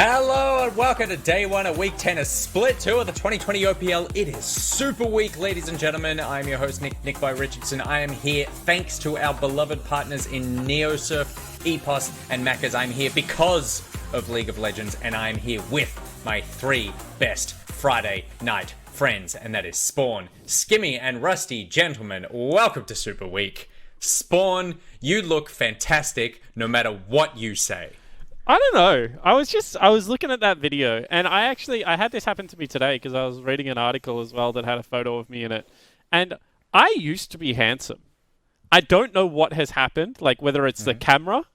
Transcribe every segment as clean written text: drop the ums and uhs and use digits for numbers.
Hello and welcome to day one of week 10 of split 2 of the 2020 OPL. It is Super Week, ladies and gentlemen. I'm your host, Nick by Richardson. I am here thanks to our beloved partners in Neosurf, Epos, and Macca's. I'm here because of League of Legends, and I'm here with my three best Friday night friends, and that is Spawn, Skimmy, and Rusty. Gentlemen, welcome to Super Week. Spawn, you look fantastic no matter what you say. I don't know. I was looking at that video, and I had this happen to me today because I was reading an article as well that had a photo of me in it. And I used to be handsome. I don't know what has happened, like whether it's the camera.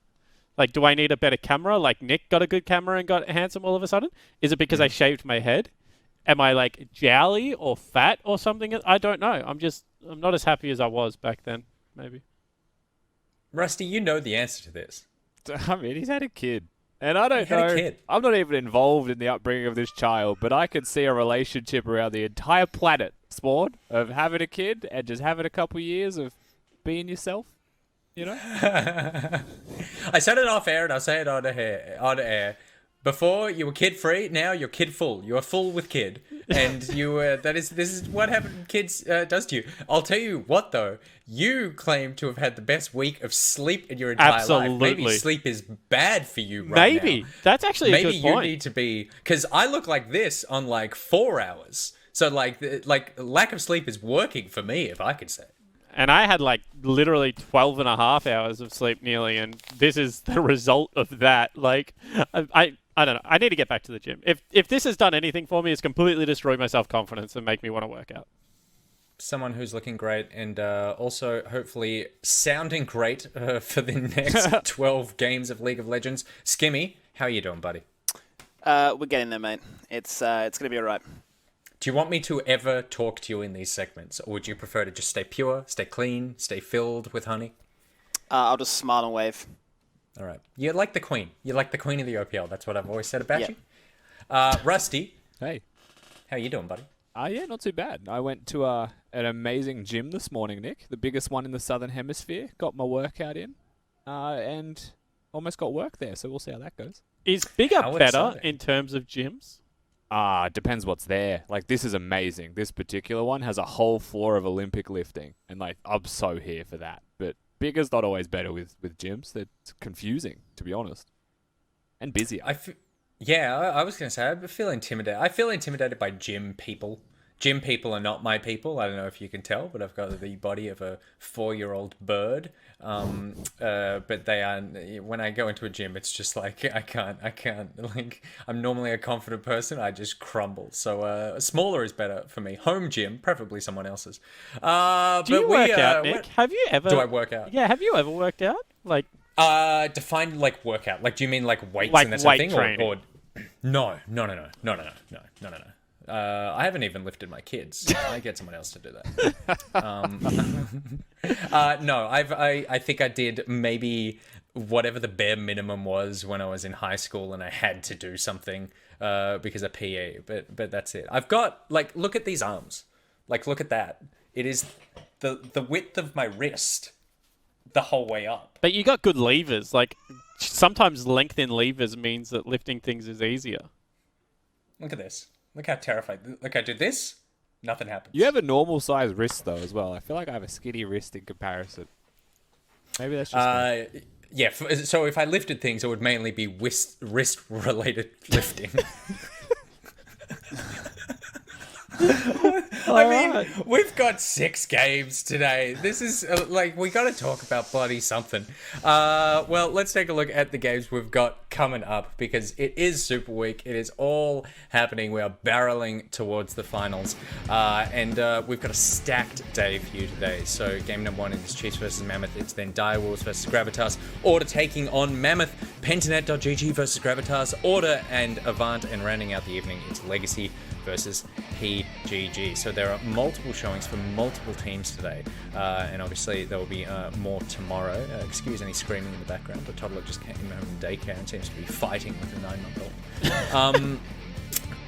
Like, do I need a better camera? Like, Nick got a good camera and got handsome all of a sudden? Is it because I shaved my head? Am I, like, jowly or fat or something? I don't know. I'm not as happy as I was back then, maybe. Rusty, you know the answer to this. I mean, he's had a kid. And I don't know, I'm not even involved in the upbringing of this child, but I can see a relationship around the entire planet, Spawn, of having a kid and just having a couple years of being yourself, you know? I said it off air and I'll say it on air. Before, you were kid-free, now you're kid-full. You are full with kid. And this is what having kids does to you. I'll tell you what, though. You claim to have had the best week of sleep in your entire life. Maybe sleep is bad for you right now. Maybe. That's actually a good point. Maybe you need to be... Because I look like this on, 4 hours. So, lack of sleep is working for me, if I could say. And I had, literally 12 and a half hours of sleep nearly, and this is the result of that. I don't know. I need to get back to the gym. If this has done anything for me, it's completely destroyed my self-confidence and make me want to work out. Someone who's looking great and also hopefully sounding great for the next 12 games of League of Legends. Skimmy, how are you doing, buddy? We're getting there, mate. It's going to be all right. Do you want me to ever talk to you in these segments, or would you prefer to just stay pure, stay clean, stay filled with honey? I'll just smile and wave. All right. You're like the queen. You're like the queen of the OPL. That's what I've always said about you. Rusty. Hey. How you doing, buddy? Yeah, not too bad. I went to an amazing gym this morning, Nick. The biggest one in the Southern Hemisphere. Got my workout in. And almost got work there, so we'll see how that goes. Is bigger better in terms of gyms? Depends what's there. This is amazing. This particular one has a whole floor of Olympic lifting. And, I'm so here for that. But bigger's not always better with gyms. It's confusing, to be honest. And busier. I was going to say, I feel intimidated. I feel intimidated by gym people. Gym people are not my people. I don't know if you can tell, but I've got the body of a 4-year-old bird. But they are, when I go into a gym, it's just I can't, I'm normally a confident person. I just crumble. So, smaller is better for me. Home gym, preferably someone else's. Do you work out, Nick? Have you ever... Do I work out? Yeah, have you ever worked out? Define workout. Do you mean weights and that weight thing? Training. Or no. I haven't even lifted my kids. I get someone else to do that. No, I think I did maybe whatever the bare minimum was when I was in high school and I had to do something because of PE. But that's it. I've got look at these arms. Look at that. It is the width of my wrist the whole way up. But you got good levers. Sometimes length in levers means that lifting things is easier. Look at this. Look how terrified. Look, I do this, nothing happens. You have a normal size wrist, though, as well. I feel like I have a skinny wrist in comparison. Maybe that's just me. Yeah, so if I lifted things, it would mainly be wrist-related lifting. We've got 6 games today. This is we got to talk about bloody something. Well, let's take a look at the games we've got coming up because it is Super Week. It is all happening. We are barreling towards the finals, and we've got a stacked day for you today. So game number 1 is Chiefs versus Mammoth. It's then Direwolves versus Gravitas. Order taking on Mammoth. Pentanet.gg versus Gravitas. Order and Avant, and rounding out the evening, it's Legacy versus PGG. So there are multiple showings from multiple teams today, and obviously there will be more tomorrow. Excuse any screaming in the background. The toddler just came home from daycare and seems to be fighting with a 9-month-old.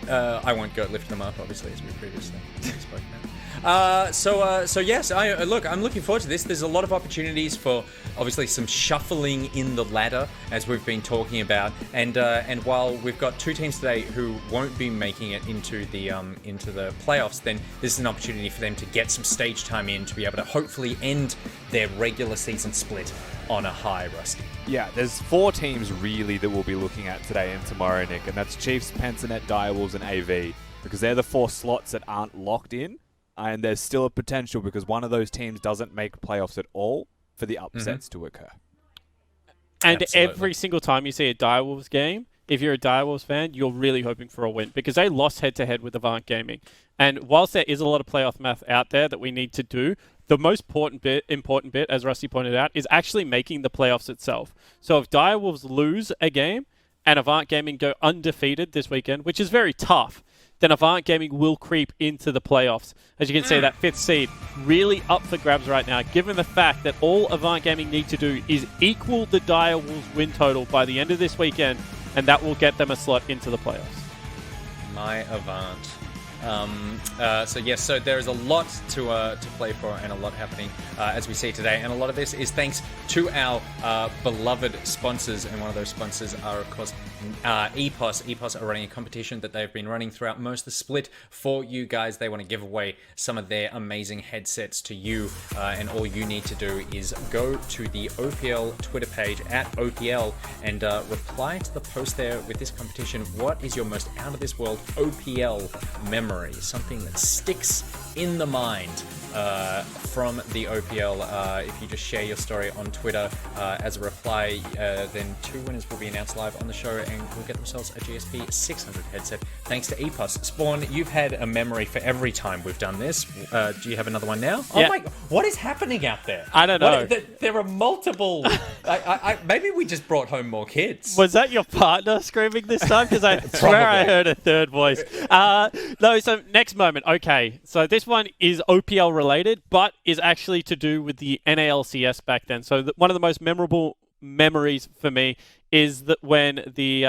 I won't go lift them up, obviously, as we previously spoke about. So yes, I'm looking forward to this. There's a lot of opportunities for obviously some shuffling in the ladder, as we've been talking about. And while we've got 2 teams today who won't be making it into the playoffs, then this is an opportunity for them to get some stage time in to be able to hopefully end their regular season split on a high, Rusty. Yeah, there's 4 teams really that we'll be looking at today and tomorrow, Nick, and that's Chiefs, Pensanet, Direwolves, and AV, because they're the 4 slots that aren't locked in, and there's still a potential because one of those teams doesn't make playoffs at all for the upsets to occur. And Absolutely. every single time you see a Direwolves game, if you're a Direwolves fan, you're really hoping for a win because they lost head-to-head with Avant Gaming. And whilst there is a lot of playoff math out there that we need to do, the most important bit, as Rusty pointed out, is actually making the playoffs itself. So if Direwolves lose a game and Avant Gaming go undefeated this weekend, which is very tough, then Avant Gaming will creep into the playoffs. As you can see, that 5th seed really up for grabs right now, given the fact that all Avant Gaming need to do is equal the Direwolves win total by the end of this weekend, and that will get them a slot into the playoffs. My Avant. So there's a lot to play for and a lot happening as we see today, and a lot of this is thanks to our beloved sponsors, and one of those sponsors are of course EPOS. EPOS are running a competition that they've been running throughout most of the split for you guys. They want to give away some of their amazing headsets to you, and all you need to do is go to the OPL Twitter page at OPL and reply to the post there with this competition. What is your most out of this world OPL memory? Something that sticks in the mind from the OPL. If you just share your story on Twitter as a reply, then 2 winners will be announced live on the show and will get themselves a GSP 600 headset thanks to EPOS. Spawn, you've had a memory for every time we've done this. Do you have another one now? Yeah. Oh my, what is happening out there? I don't know. There are multiple. Maybe we just brought home more kids. Was that your partner screaming this time? Because I swear I heard a third voice. No, so next moment. Okay, so this one is OPL related, but is actually to do with the NALCS back then. So one of the most memorable memories for me is that when the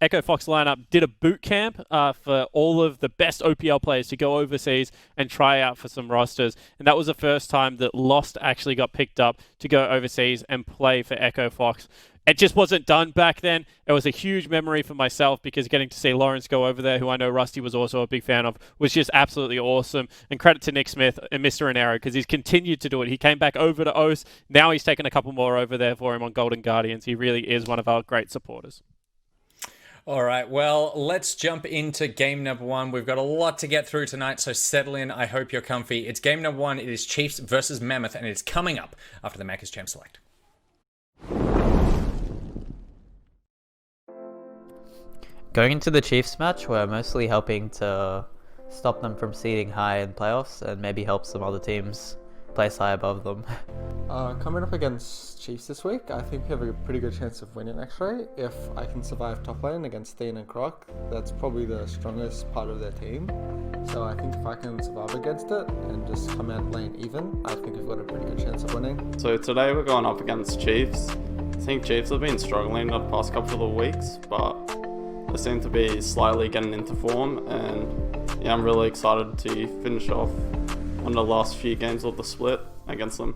Echo Fox lineup did a boot camp for all of the best OPL players to go overseas and try out for some rosters. And that was the first time that Lost actually got picked up to go overseas and play for Echo Fox. It just wasn't done back then. It was a huge memory for myself because getting to see Lawrence go over there, who I know Rusty was also a big fan of, was just absolutely awesome. And credit to Nick Smith and Mr. Anero because he's continued to do it. He came back over to OS. Now he's taken a couple more over there for him on Golden Guardians. He really is one of our great supporters. All right, well, let's jump into game number 1. We've got a lot to get through tonight, so settle in. I hope you're comfy. It's game number 1. It is Chiefs versus Mammoth, and it's coming up after the Macca's Champ Select. Going into the Chiefs match, we're mostly helping to stop them from seeding high in playoffs and maybe help some other teams place high above them. Coming up against Chiefs this week, I think we have a pretty good chance of winning actually. If I can survive top lane against Thien and Croc, that's probably the strongest part of their team. So I think if I can survive against it and just come out lane even, I think we've got a pretty good chance of winning. So today we're going up against Chiefs. I think Chiefs have been struggling the past couple of weeks, but they seem to be slightly getting into form, and yeah, I'm really excited to finish off one of the last few games of the split against them.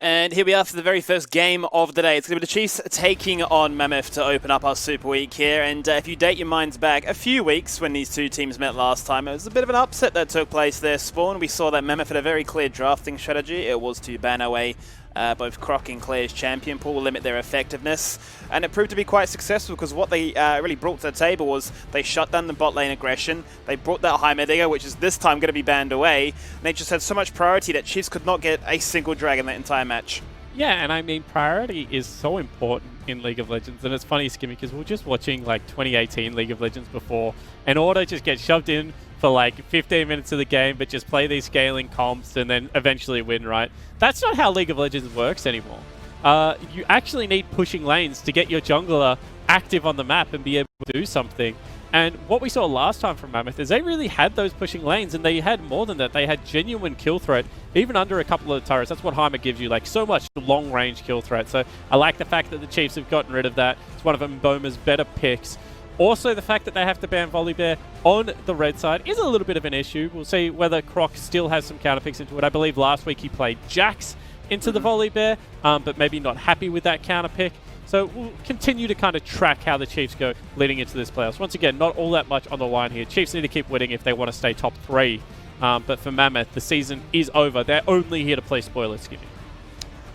And here we are for the very first game of the day. It's going to be the Chiefs taking on Mammoth to open up our Super Week here. And if you date your minds back a few weeks when these two teams met last time, it was a bit of an upset that took place there, Spawn. We saw that Mammoth had a very clear drafting strategy. It was to ban away both Croc and Claire's champion pool, limit their effectiveness. And it proved to be quite successful because what they really brought to the table was they shut down the bot lane aggression. They brought that high Mediga, which is this time going to be banned away. And they just had so much priority that Chiefs could not get a single drag in that entire match. Yeah, and I mean, priority is so important in League of Legends. And it's funny, Skimmy, because we were just watching like 2018 League of Legends before, and Order just gets shoved in for like 15 minutes of the game, but just play these scaling comps and then eventually win, right? That's not how League of Legends works anymore. You actually need pushing lanes to get your jungler active on the map and be able to do something. And what we saw last time from Mammoth is they really had those pushing lanes, and they had more than that. They had genuine kill threat, even under a couple of turrets. That's what Heimer gives you, like so much long-range kill threat. So I like the fact that the Chiefs have gotten rid of that. It's one of Mboma's better picks. Also, the fact that they have to ban Volibear on the red side is a little bit of an issue. We'll see whether Croc still has some counter picks into it. I believe last week he played Jax into the Volibear, but maybe not happy with that counter pick. So we'll continue to kind of track how the Chiefs go leading into this playoffs. Once again, not all that much on the line here. Chiefs need to keep winning if they want to stay top 3. But for Mammoth, the season is over. They're only here to play spoiler, Skimmy.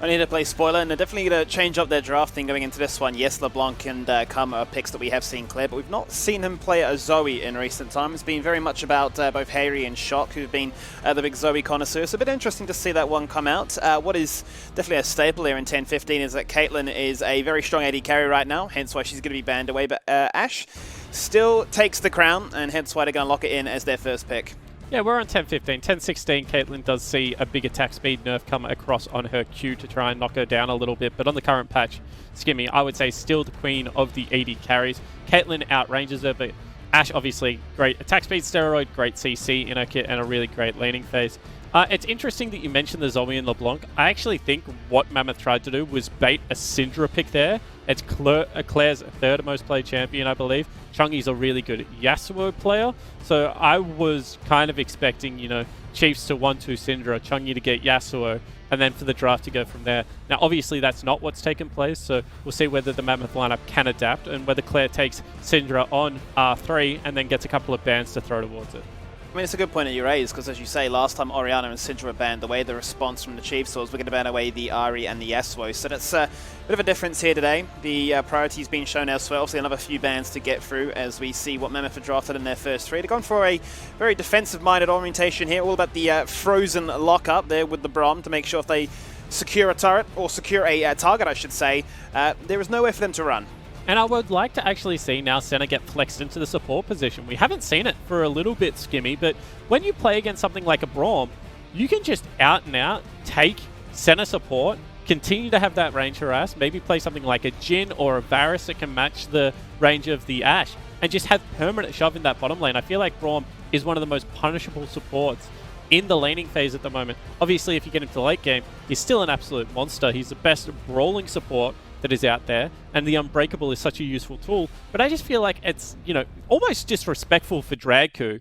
Only here to play spoiler, and they're definitely going to change up their drafting going into this one. Yes, LeBlanc and Karma are picks that we have seen clear, but we've not seen him play a Zoe in recent times. It's been very much about both Harry and Shock, who've been the big Zoe connoisseurs. So a bit interesting to see that one come out. What is definitely a staple here in 10-15 is that Caitlyn is a very strong AD carry right now, hence why she's going to be banned away. But Ashe still takes the crown, and hence why they're going to lock it in as their first pick. Yeah, we're on 10-15. 10-16, Caitlyn does see a big attack speed nerf come across on her Q to try and knock her down a little bit. But on the current patch, Skimmy, I would say still the queen of the AD carries. Caitlyn outranges her, but Ashe, obviously, great attack speed steroid, great CC in her kit, and a really great laning phase. It's interesting that you mentioned the Zoe and LeBlanc. I actually think what Mammoth tried to do was bait a Syndra pick there. It's Claire's third most played champion, I believe. Chungy's a really good Yasuo player. So I was kind of expecting, you know, Chiefs to 1-2 Syndra, Chungy to get Yasuo, and then for the draft to go from there. Now, obviously, that's not what's taken place, so we'll see whether the Mammoth lineup can adapt and whether Claire takes Syndra on R3 and then gets a couple of bans to throw towards it. I mean, it's a good point that you raised, because as you say, last time Orianna and Syndra were banned away, the response from the Chiefs was we're going to ban away the Ahri and the Yasuo. So that's a bit of a difference here today. The priority's being shown elsewhere. Obviously, another few bans to get through as we see what Mammoth have drafted in their first 3. They've gone for a very defensive-minded orientation here, all about the frozen lockup there with the Braum to make sure if they secure a turret, or secure a target, I should say, there is nowhere for them to run. And I would like to actually see now Senna get flexed into the support position. We haven't seen it for a little bit, Skimmy, but when you play against something like a Braum, you can just out and out take Senna support, continue to have that range harass, maybe play something like a Jhin or a Varus that can match the range of the Ashe, and just have permanent shove in that bottom lane. I feel like Braum is one of the most punishable supports in the laning phase at the moment. Obviously, if you get into the late game, he's still an absolute monster. He's the best brawling support that is out there, and the Unbreakable is such a useful tool. But I just feel like it's, you know, almost disrespectful for Dragku,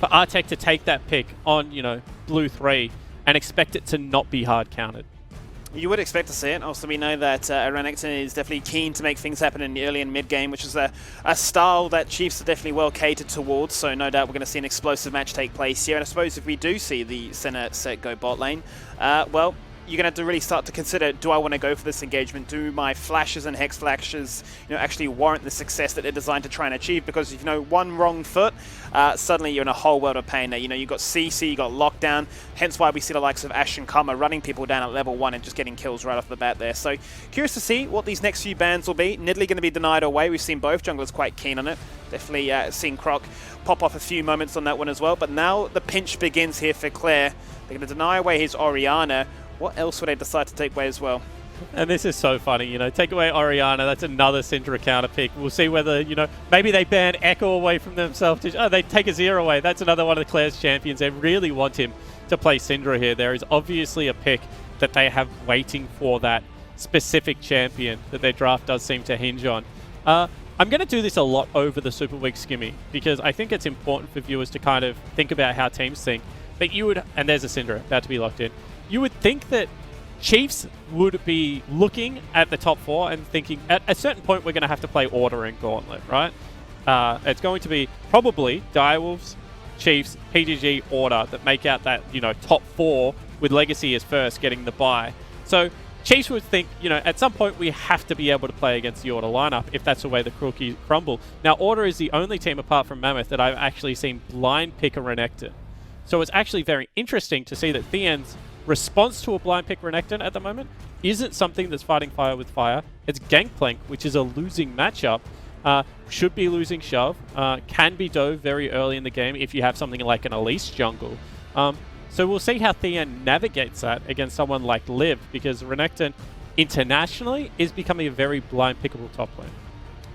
for Artek to take that pick on, you know, blue 3 and expect it to not be hard counted. You would expect to see it. Also, we know that Renekton is definitely keen to make things happen in the early and mid game, which is a style that Chiefs are definitely well catered towards. So no doubt we're going to see an explosive match take place here. And I suppose if we do see the Senna set go bot lane, well, you're going to have to really start to consider, do I want to go for this engagement? Do my flashes and hex flashes, you know, actually warrant the success that they're designed to try and achieve? Because if you know one wrong foot, suddenly you're in a whole world of pain there. You know, you've got CC, you've got lockdown, hence why we see the likes of Ashe and Karma running people down at level 1 and just getting kills right off the bat there. So curious to see what these next few bans will be. Nidalee going to be denied away. We've seen both junglers quite keen on it. Definitely seen Croc pop off a few moments on that one as well. But now the pinch begins here for Claire. They're going to deny away his Orianna. What else would they decide to take away as well? And this is so funny, you know, take away Orianna, that's another Syndra counter pick. We'll see whether, you know, maybe they ban Echo away from themselves. They take Azir away. That's another one of the Claire's champions. They really want him to play Syndra here. There is obviously a pick that they have waiting for that specific champion that their draft does seem to hinge on. I'm going to do this a lot over the Super Week, Skimmy, because I think it's important for viewers to kind of think about how teams think. But you would, and there's a Syndra about to be locked in. You would think that Chiefs would be looking at the top 4 and thinking, at a certain point, we're going to have to play Order and Gauntlet, right? It's going to be probably Direwolves, Chiefs, PGG, Order that make out that, you know, top 4 with Legacy as first getting the bye. So Chiefs would think, you know, at some point we have to be able to play against the Order lineup if that's the way the cookies crumble. Now, Order is the only team apart from Mammoth that I've actually seen blind pick a Renekton. So it's actually very interesting to see that Theon's response to a blind pick Renekton at the moment isn't something that's fighting fire with fire. It's Gangplank, which is a losing matchup. Should be losing shove. Can be dove very early in the game if you have something like an Elise jungle. So we'll see how Theon navigates that against someone like Liv, because Renekton internationally is becoming a very blind pickable top lane.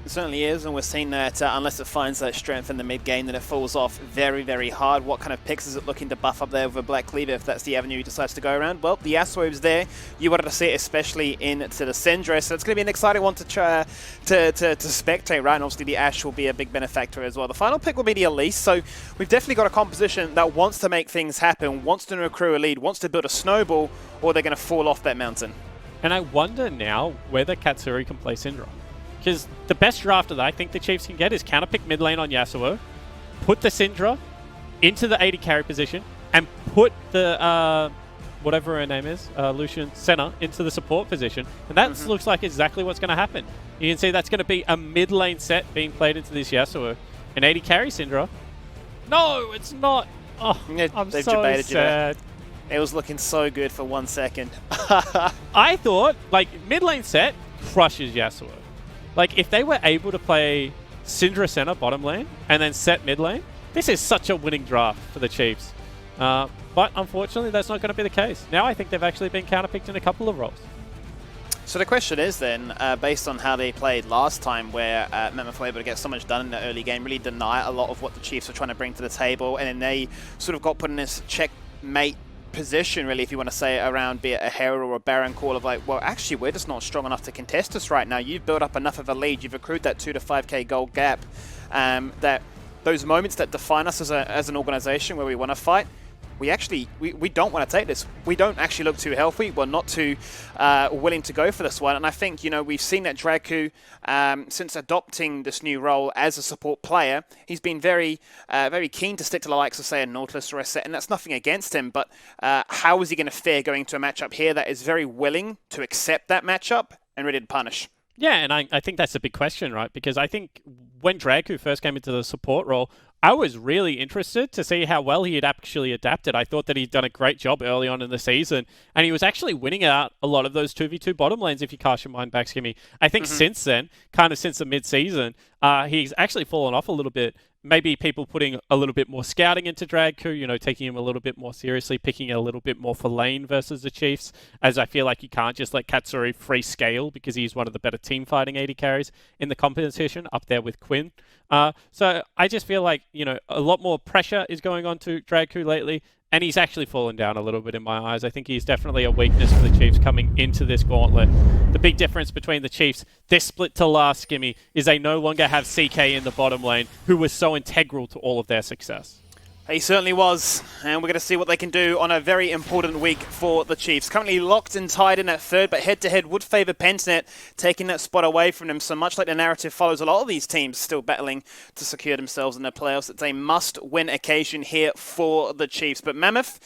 It certainly is, and we're seeing that unless it finds that strength in the mid game, then it falls off very, very hard. What kind of picks is it looking to buff up there with a Black Cleaver if that's the avenue he decides to go around? Well, the Yasuo is there. You wanted to see it, especially into the Syndra, so it's going to be an exciting one to try to spectate, right? And obviously the Ashe will be a big benefactor as well. The final pick will be the Elise, so we've definitely got a composition that wants to make things happen, wants to accrue a lead, wants to build a snowball, or they're going to fall off that mountain. And I wonder now whether Katsuri can play Syndra. Because the best draft that I think the Chiefs can get is counterpick mid lane on Yasuo, put the Syndra into the AD carry position, and put the, whatever her name is, Lucian Senna, into the support position. And that looks like exactly what's going to happen. You can see that's going to be a mid lane set being played into this Yasuo. An AD carry Syndra. No, it's not. Oh, I'm so sad. It was looking so good for 1 second. I thought, like, mid lane set crushes Yasuo. Like, if they were able to play Syndra Senna bottom lane and then set mid lane, this is such a winning draft for the Chiefs. But unfortunately, that's not going to be the case. Now I think they've actually been counterpicked in a couple of roles. So the question is then, based on how they played last time, where Mammoth were able to get so much done in the early game, really deny a lot of what the Chiefs were trying to bring to the table, and then they sort of got put in this checkmate position, really, if you want to say it, around be it a Herald or a Baron call of like, well, actually, we're just not strong enough to contest us right now. You've built up enough of a lead. You've accrued that 2 to 5k gold gap. That those moments that define us as an organization where we want to fight, we don't want to take this. We don't actually look too healthy. We're not too willing to go for this one. And I think, you know, we've seen that Draku, since adopting this new role as a support player, he's been very keen to stick to the likes of, say, a Nautilus or a Set, and that's nothing against him. But how is he going to fare going to a matchup here that is very willing to accept that matchup and ready to punish? Yeah, and I think that's a big question, right? Because I think when Draku first came into the support role, I was really interested to see how well he had actually adapted. I thought that he'd done a great job early on in the season, and he was actually winning out a lot of those 2v2 bottom lanes, if you cast your mind back, Skimmy. I think since then, kind of since the mid-season, he's actually fallen off a little bit. Maybe people putting a little bit more scouting into Draku, you know, taking him a little bit more seriously, picking a little bit more for lane versus the Chiefs, as I feel like you can't just let Katsuri free scale because he's one of the better team fighting AD carries in the competition, up there with Quinn. So I just feel like, you know, a lot more pressure is going on to Draku lately, and he's actually fallen down a little bit in my eyes. I think he's definitely a weakness for the Chiefs coming into this gauntlet. The big difference between the Chiefs, this split to last, Skimmy, is they no longer have CK in the bottom lane, who was so integral to all of their success. He certainly was, and we're going to see what they can do on a very important week for the Chiefs. Currently locked and tied in at third, but head-to-head would favour Pentanet, taking that spot away from them. So much like the narrative follows a lot of these teams still battling to secure themselves in the playoffs, it's a must-win occasion here for the Chiefs. But Mammoth,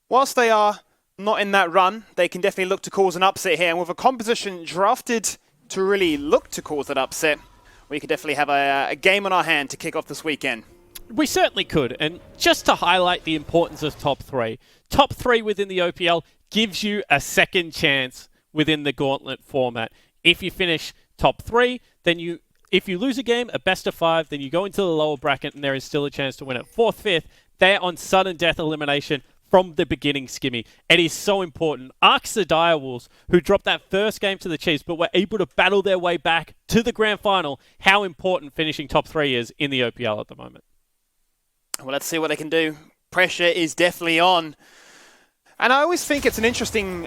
whilst they are not in that run, they can definitely look to cause an upset here. And with a composition drafted to really look to cause that upset, we could definitely have a game on our hand to kick off this weekend. We certainly could, and just to highlight the importance of top three within the OPL gives you a second chance within the gauntlet format. If you finish top 3, then if you lose a game, a best of 5, then you go into the lower bracket and there is still a chance to win it. 4th, 5th, they're on sudden death elimination from the beginning, Skimmy. It is so important. Ask the Direwolves, who dropped that first game to the Chiefs, but were able to battle their way back to the grand final, how important finishing top 3 is in the OPL at the moment. Well, let's see what they can do. Pressure is definitely on. And I always think it's an interesting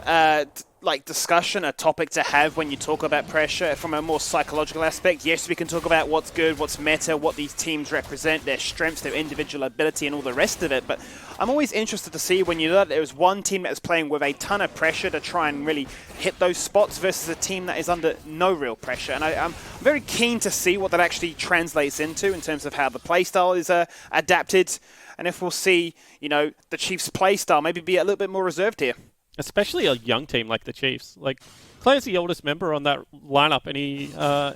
discussion, a topic to have when you talk about pressure from a more psychological aspect. Yes, we can talk about what's good, what's meta, what these teams represent, their strengths, their individual ability, and all the rest of it. But I'm always interested to see when you know that there's one team that's playing with a ton of pressure to try and really hit those spots versus a team that is under no real pressure. And I'm very keen to see what that actually translates into in terms of how the playstyle is adapted. And if we'll see, you know, the Chiefs' playstyle maybe be a little bit more reserved here. Especially a young team like the Chiefs. Like, Claire's the oldest member on that lineup, and he,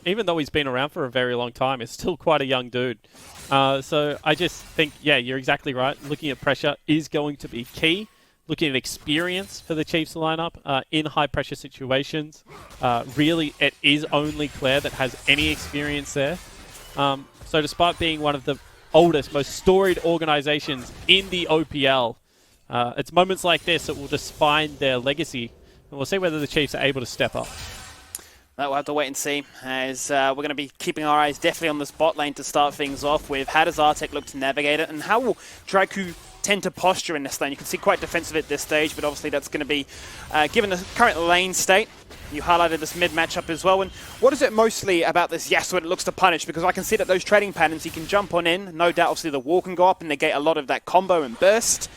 even though he's been around for a very long time, is still quite a young dude. So I just think, yeah, you're exactly right. Looking at pressure is going to be key. looking at experience for the Chiefs lineup in high-pressure situations. Really, it is only Claire that has any experience there. So despite being one of the oldest, most storied organizations in the OPL, it's moments like this that will define their legacy. And we'll see whether the Chiefs are able to step up. That we'll have to wait and see, as we're going to be keeping our eyes definitely on the spot lane to start things off with. How does Artek look to navigate it, and how will Draku tend to posture in this lane? You can see quite defensive at this stage, but obviously that's going to be, given the current lane state, you highlighted this mid matchup as well. And what is it mostly about this Yasuo it looks to punish? Because I can see that those trading patterns, he can jump on in, no doubt obviously the wall can go up and negate a lot of that combo and burst.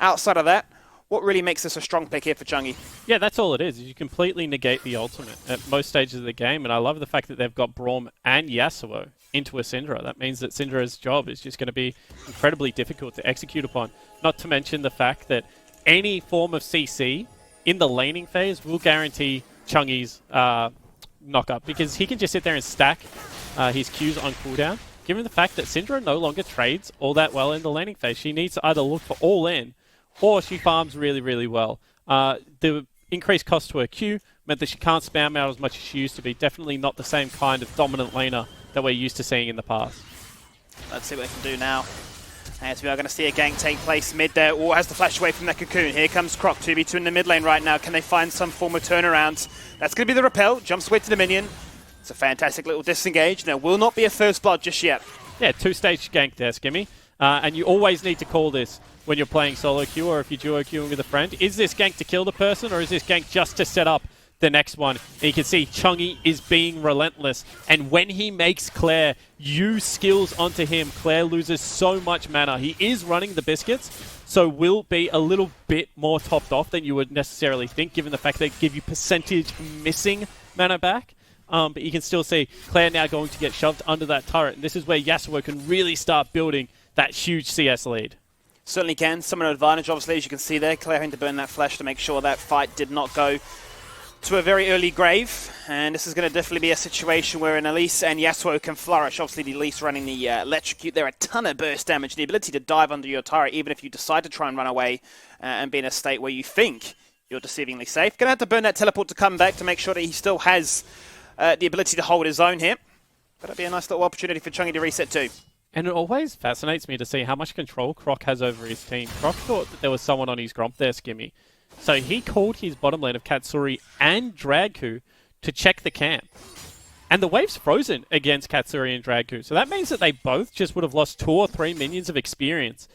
Outside of that, what really makes this a strong pick here for Chungi? Yeah, that's all it is. You completely negate the ultimate at most stages of the game, and I love the fact that they've got Braum and Yasuo into a Syndra. That means that Syndra's job is just going to be incredibly difficult to execute upon. Not to mention the fact that any form of CC in the laning phase will guarantee Chungi's knock-up, because he can just sit there and stack his Qs on cooldown. Given the fact that Syndra no longer trades all that well in the laning phase, she needs to either look for all-in or she farms really, really well. The increased cost to her Q meant that she can't spam out as much as she used to be. Definitely not the same kind of dominant laner that we're used to seeing in the past. Let's see what they can do now. As we are going to see a gank take place mid there. Oh, has the flash away from that cocoon. Here comes Croc, 2v2 in the mid lane right now. Can they find some form of turnaround? That's going to be the repel. Jumps away to the minion. It's a fantastic little disengage. There will not be a first blood just yet. Yeah, two-stage gank there, Skimmy. And you always need to call this when you're playing solo queue or if you're duo queuing with a friend. Is this gank to kill the person, or is this gank just to set up the next one? And you can see Chungi is being relentless. And when he makes Claire use skills onto him, Claire loses so much mana. He is running the biscuits, so will be a little bit more topped off than you would necessarily think, given the fact they give you percentage missing mana back. But you can still see Claire now going to get shoved under that turret. And this is where Yasuo can really start building that huge CS lead. Certainly can. Some advantage, obviously, as you can see there. Claire having to burn that flash to make sure that fight did not go to a very early grave. And this is going to definitely be a situation where an Elise and Yasuo can flourish. Obviously, the Elise running the electrocute there, a ton of burst damage, the ability to dive under your turret, even if you decide to try and run away and be in a state where you think you're deceivingly safe. Going to have to burn that teleport to come back to make sure that he still has the ability to hold his own here. But that'd be a nice little opportunity for Chungi to reset too. And it always fascinates me to see how much control Croc has over his team. Croc thought that there was someone on his Gromp there, Skimmy. So he called his bottom lane of Katsuri and Dragku to check the camp. And the wave's frozen against Katsuri and Dragku. So that means that they both just would have lost 2 or 3 minions of experience.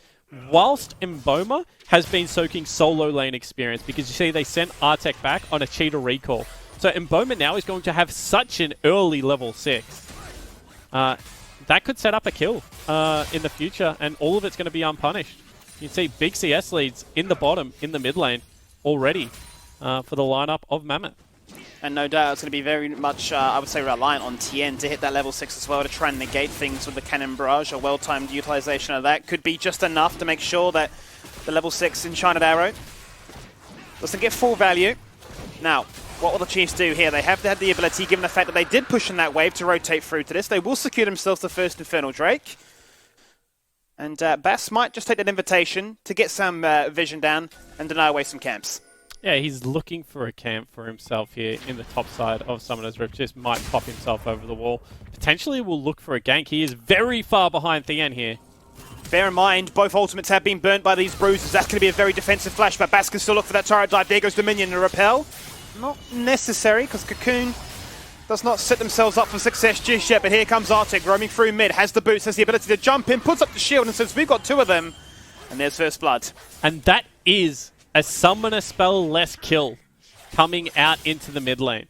Whilst Mboma has been soaking solo lane experience, because you see they sent Artek back on a cheetah recall. So Mboma now is going to have such an early level 6. That could set up a kill in the future, and all of it's going to be unpunished. You can see big CS leads in the bottom, in the mid lane, already for the lineup of Mammoth. And no doubt it's going to be very much, I would say, reliant on Tien to hit that level 6 as well, to try and negate things with the Cannon Barrage. A well-timed utilization of that could be just enough to make sure that the level 6 Enchanted Arrow doesn't get full value. Now, what will the Chiefs do here? They have had the ability, given the fact that they did push in that wave, to rotate through to this. They will secure themselves the first Infernal Drake. And Bass might just take that invitation to get some vision down and deny away some camps. Yeah, he's looking for a camp for himself here in the top side of Summoner's Rift. Just might pop himself over the wall. Potentially will look for a gank. He is very far behind Thien here. Bear in mind, both ultimates have been burnt by these bruises. That's going to be a very defensive flash, but Bass can still look for that turret dive. There goes the minion and repel. Not necessary, because Cocoon does not set themselves up for success just yet, but here comes Artek roaming through mid, has the boots, has the ability to jump in, puts up the shield and says, we've got 2 of them. And there's first blood. And that is a summoner spell less kill coming out into the mid lane.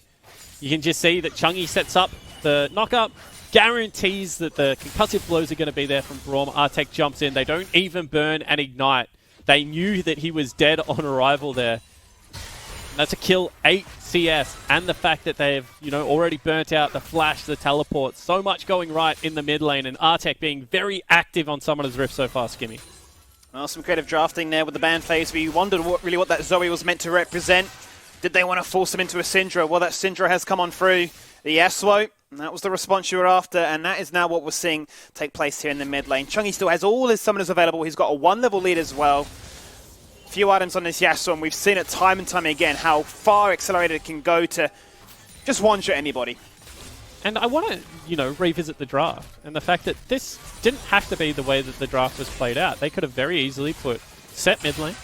You can just see that Chungi sets up the knock-up, guarantees that the concussive blows are going to be there from Braum. Artek jumps in. They don't even burn and ignite. They knew that he was dead on arrival there. That's a kill 8 CS, and the fact that they've, already burnt out the flash, the teleport, so much going right in the mid lane, and Artek being very active on Summoner's Rift so far, Skimmy. Well, some creative drafting there with the ban phase. We wondered what that Zoe was meant to represent. Did they want to force him into a Syndra? Well, that Syndra has come on through the Yasuo, and that was the response you were after, and that is now what we're seeing take place here in the mid lane. Chungi still has all his summoners available. He's got a 1-level lead as well. few items on this Yasuo, and we've seen it time and time again how far accelerated it can go to just one-shot anybody. And I want to, revisit the draft and the fact that this didn't have to be the way that the draft was played out. They could have very easily put Set mid lane,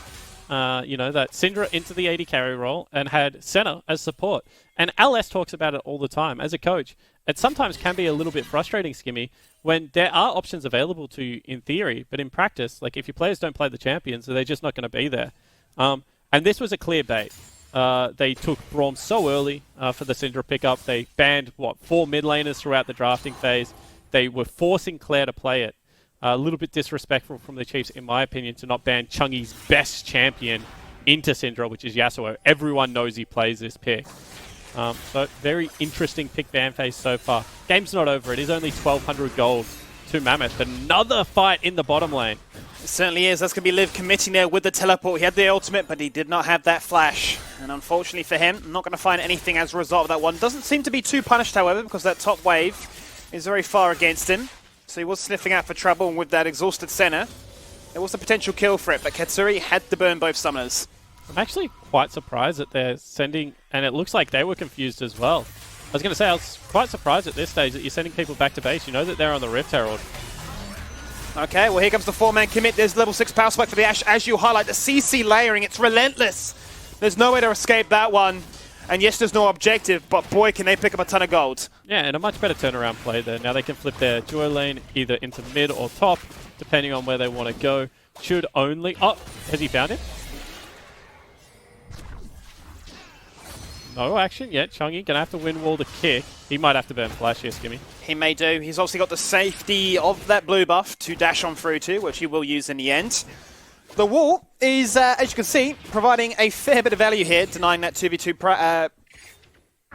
that Syndra into the AD carry role and had Senna as support. And LS talks about it all the time. As a coach, it sometimes can be a little bit frustrating, Skimmy, when there are options available to you in theory, but in practice, like if your players don't play the champions, they're just not going to be there. And this was a clear bait. They took Braum so early for the Syndra pickup. They banned, 4 mid laners throughout the drafting phase. They were forcing Claire to play it. A little bit disrespectful from the Chiefs, in my opinion, to not ban Chungy's best champion into Syndra, which is Yasuo. Everyone knows he plays this pick. So very interesting pick ban phase so far. Game's not over. It is only 1,200 gold to Mammoth. Another fight in the bottom lane. It certainly is. That's going to be Liv committing there with the teleport. He had the ultimate, but he did not have that flash. And unfortunately for him, not going to find anything as a result of that one. Doesn't seem to be too punished, however, because that top wave is very far against him. So he was sniffing out for trouble, and with that exhausted Senna, there was a potential kill for it, but Katsuri had to burn both summoners. I'm actually quite surprised that they're sending, and it looks like they were confused as well. I was going to say, I was quite surprised at this stage that you're sending people back to base. You know that they're on the Rift Herald. Okay, well here comes the 4-man commit. There's level 6 power spike for the Ashe. As you highlight, the CC layering, it's relentless. There's no way to escape that one. And yes, there's no objective, but boy, can they pick up a ton of gold. Yeah, and a much better turnaround play there. Now they can flip their duo lane either into mid or top, depending on where they want to go. Should only... Oh, has he found it? No action yet. Chungy gonna have to win wall the kick. He might have to burn flash here, Skimmy. He may do. He's obviously got the safety of that blue buff to dash on through to, which he will use in the end. The wall is, as you can see, providing a fair bit of value here, denying that 2v2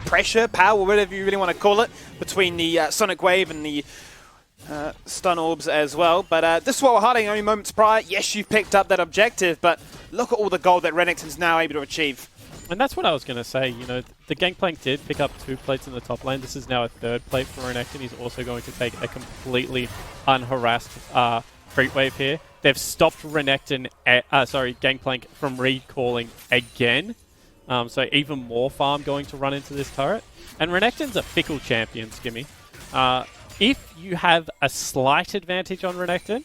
pressure, power, whatever you really want to call it, between the Sonic Wave and the stun orbs as well. But this is what we're hiding only moments prior. Yes, you've picked up that objective, but look at all the gold that Renekton's now able to achieve. And that's what I was going to say. The Gangplank did pick up 2 plates in the top lane. This is now a 3rd plate for Renekton. He's also going to take a completely unharassed creep wave here. They've stopped Renekton, Gangplank from recalling again. So even more farm going to run into this turret. And Renekton's a fickle champion, Skimmy. If you have a slight advantage on Renekton,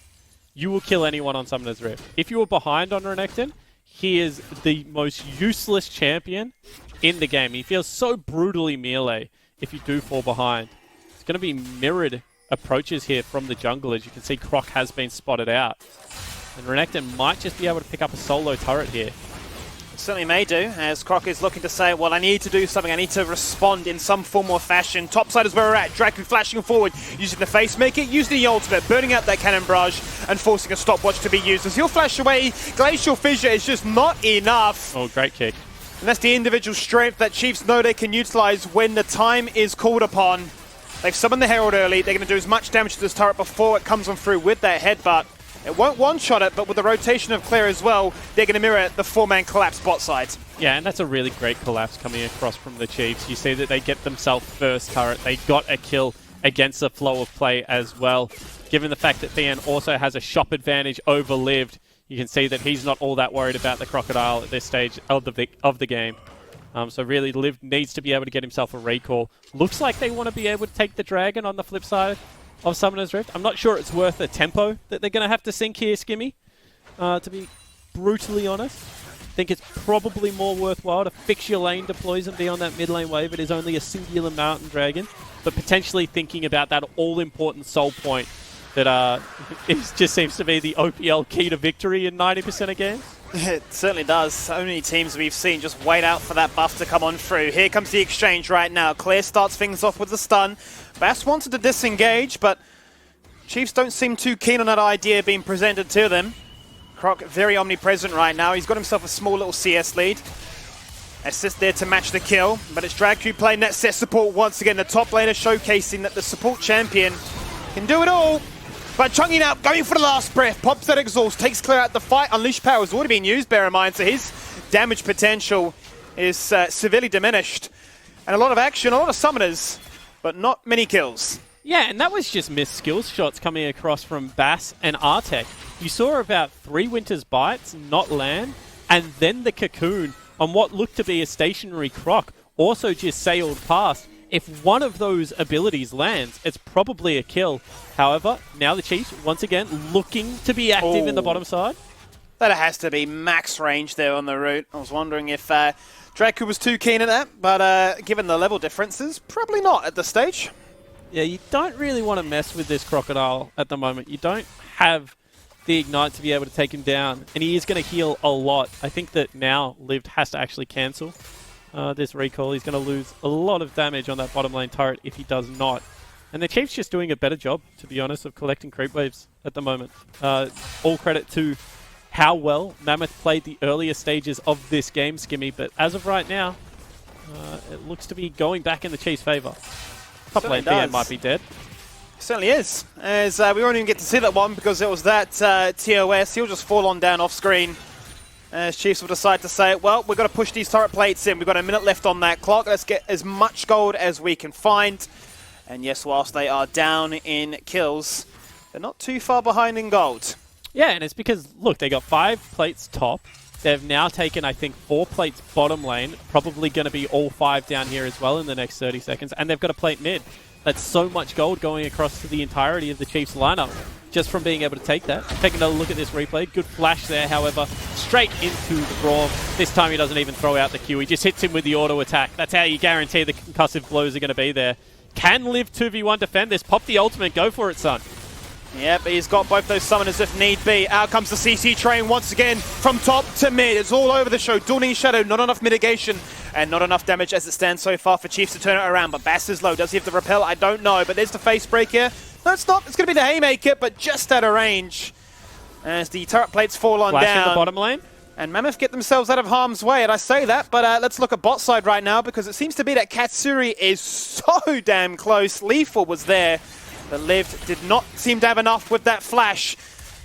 you will kill anyone on Summoner's Rift. If you were behind on Renekton, he is the most useless champion in the game. He feels so brutally melee if you do fall behind. It's going to be mirrored approaches here from the jungle. As you can see, Croc has been spotted out. And Renekton might just be able to pick up a solo turret here. Certainly may do, as Croc is looking to say, well, I need to do something. I need to respond in some form or fashion. Topside is where we're at. Draku flashing forward, using the face maker, using the ultimate, burning out that cannon barrage, and forcing a stopwatch to be used. As he'll flash away, Glacial Fissure is just not enough. Oh, great kick. And that's the individual strength that Chiefs know they can utilize when the time is called upon. They've summoned the Herald early. They're going to do as much damage to this turret before it comes on through with that headbutt. It won't one-shot it, but with the rotation of Claire as well, they're going to mirror the 4-man collapse bot side. Yeah, and that's a really great collapse coming across from the Chiefs. You see that they get themselves first turret. They got a kill against the flow of play as well. Given the fact that Theon also has a shop advantage over Lived, you can see that he's not all that worried about the Crocodile at this stage of the game. So really, Lived needs to be able to get himself a recall. Looks like they want to be able to take the Dragon on the flip side of Summoner's Rift. I'm not sure it's worth the tempo that they're going to have to sink here, Skimmy, to be brutally honest. I think it's probably more worthwhile to fix your lane deploys and be on that mid lane wave. It is only a singular Mountain Dragon, but potentially thinking about that all-important soul point that it just seems to be the OPL key to victory in 90% of games. It certainly does. So many teams we've seen just wait out for that buff to come on through. Here comes the exchange right now. Claire starts things off with the stun. Bass wanted to disengage, but Chiefs don't seem too keen on that idea being presented to them. Croc very omnipresent right now. He's got himself a small little CS lead. Assist there to match the kill, but it's Draku playing that set support once again. The top laner showcasing that the support champion can do it all. But Chungy now going for the last breath, pops that exhaust, takes Claire out the fight. Unleashed power has already been used, bear in mind, so his damage potential is severely diminished. And a lot of action, a lot of summoners, but not many kills. Yeah, and that was just missed skills shots coming across from Bass and Artek. You saw about 3 Winter's Bites not land, and then the cocoon on what looked to be a stationary Croc also just sailed past. If one of those abilities lands, it's probably a kill. However, now the Chiefs, once again, looking to be active in the bottom side. That has to be max range there on the route. I was wondering if Draku was too keen at that, but given the level differences, probably not at this stage. Yeah, you don't really want to mess with this Crocodile at the moment. You don't have the Ignite to be able to take him down, and he is going to heal a lot. I think that now Lived has to actually cancel this recall. He's going to lose a lot of damage on that bottom lane turret if he does not. And the Chiefs just doing a better job, to be honest, of collecting creep waves at the moment. All credit to how well Mammoth played the earlier stages of this game, Skimmy, but as of right now, it looks to be going back in the Chiefs' favour. Top lane DN might be dead. Certainly is, as we won't even get to see that one because it was that TOS. He'll just fall on down off screen. As Chiefs will decide to say, well, we've got to push these turret plates in. We've got a minute left on that clock. Let's get as much gold as we can find. And yes, whilst they are down in kills, they're not too far behind in gold. Yeah, and it's because, look, they got 5 plates top. They've now taken, I think, 4 plates bottom lane. Probably going to be all 5 down here as well in the next 30 seconds. And they've got a plate mid. That's so much gold going across to the entirety of the Chiefs lineup just from being able to take that. Take another look at this replay. Good flash there, however. Straight into the Braum. This time he doesn't even throw out the Q. He just hits him with the auto attack. That's how you guarantee the concussive blows are going to be there. Can Live 2v1 defend this? Pop the ultimate. Go for it, son. Yep, he's got both those summoners if need be. Out comes the CC train once again from top to mid. It's all over the show. Dawning Shadow, not enough mitigation and not enough damage as it stands so far for Chiefs to turn it around. But Bass is low. Does he have the repel? I don't know. But there's the face break here. No, it's not. It's going to be the Haymaker, but just out of range. As the turret plates fall on Flash down. in the bottom lane. And Mammoth get themselves out of harm's way, and I say that, but let's look at bot side right now, because it seems to be that Katsuri is so damn close. Lethal was there, but Lived did not seem to have enough with that flash.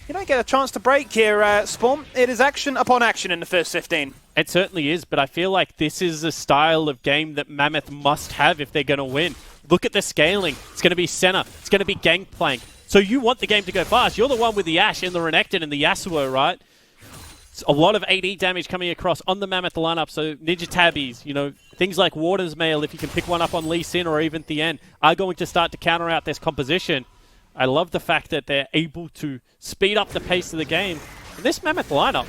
You don't get a chance to break here, Spawn. It is action upon action in the first 15. It certainly is, but I feel like this is a style of game that Mammoth must have if they're going to win. Look at the scaling. It's going to be Senna. It's going to be Gangplank. So you want the game to go fast. You're the one with the Ashe and the Renekton and the Yasuo, right? It's a lot of AD damage coming across on the Mammoth lineup. So Ninja Tabbies, you know, things like Water's Mail, if you can pick one up on Lee Sin or even Thien, are going to start to counter out this composition. I love the fact that they're able to speed up the pace of the game. And this Mammoth lineup,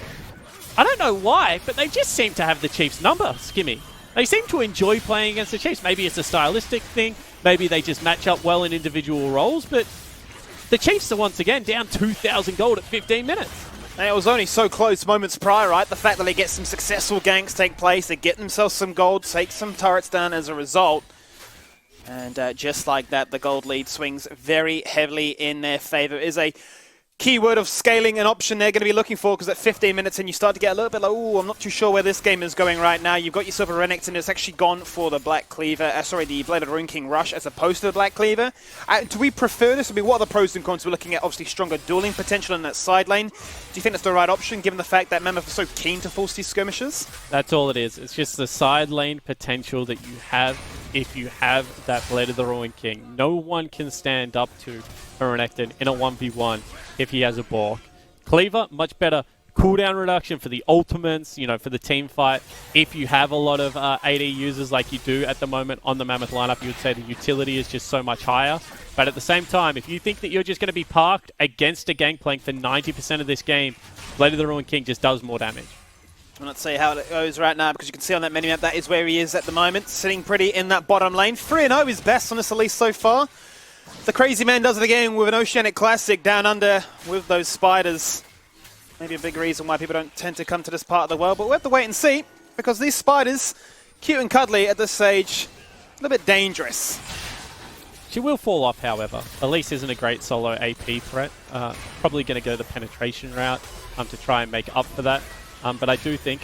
I don't know why, but they just seem to have the Chiefs' number, Skimmy. They seem to enjoy playing against the Chiefs. Maybe it's a stylistic thing. Maybe they just match up well in individual roles. But the Chiefs are once again down 2,000 gold at 15 minutes. And it was only so close moments prior, right? The fact that they get some successful ganks take place, they get themselves some gold, take some turrets down as a result. And just like that, the gold lead swings very heavily in their favor. It is a keyword of scaling an option they're going to be looking for, because at 15 minutes and you start to get a little bit like, oh, I'm not too sure where this game is going right now. You've got yourself a Renekton that's actually gone for the Black Cleaver, the Bladed Rune King Rush as opposed to the Black Cleaver. Do we prefer this? I mean, what are the pros and cons? We're looking at obviously stronger dueling potential in that side lane. Do you think that's the right option given the fact that Mammoth are so keen to force these skirmishes? That's all it is. It's just the side lane potential that you have if you have that Blade of the Ruin King. No one can stand up to a Renekton in a 1v1 if he has a Bork. Cleaver, much better cooldown reduction for the ultimates, you know, for the team fight. If you have a lot of AD users like you do at the moment on the Mammoth lineup, you would say the utility is just so much higher. But at the same time, if you think that you're just going to be parked against a Gangplank for 90% of this game, Blade of the Ruin King just does more damage. Let's see how it goes right now, because you can see on that minimap that is where he is at the moment, sitting pretty in that bottom lane. 3-0 is best on this, at least so far. The crazy man does it again with an Oceanic Classic down under with those spiders. Maybe a big reason why people don't tend to come to this part of the world, but we'll have to wait and see, because these spiders, cute and cuddly at this stage, a little bit dangerous. She will fall off, however. Elise isn't a great solo AP threat. Probably going to go the penetration route to try and make up for that. But I do think,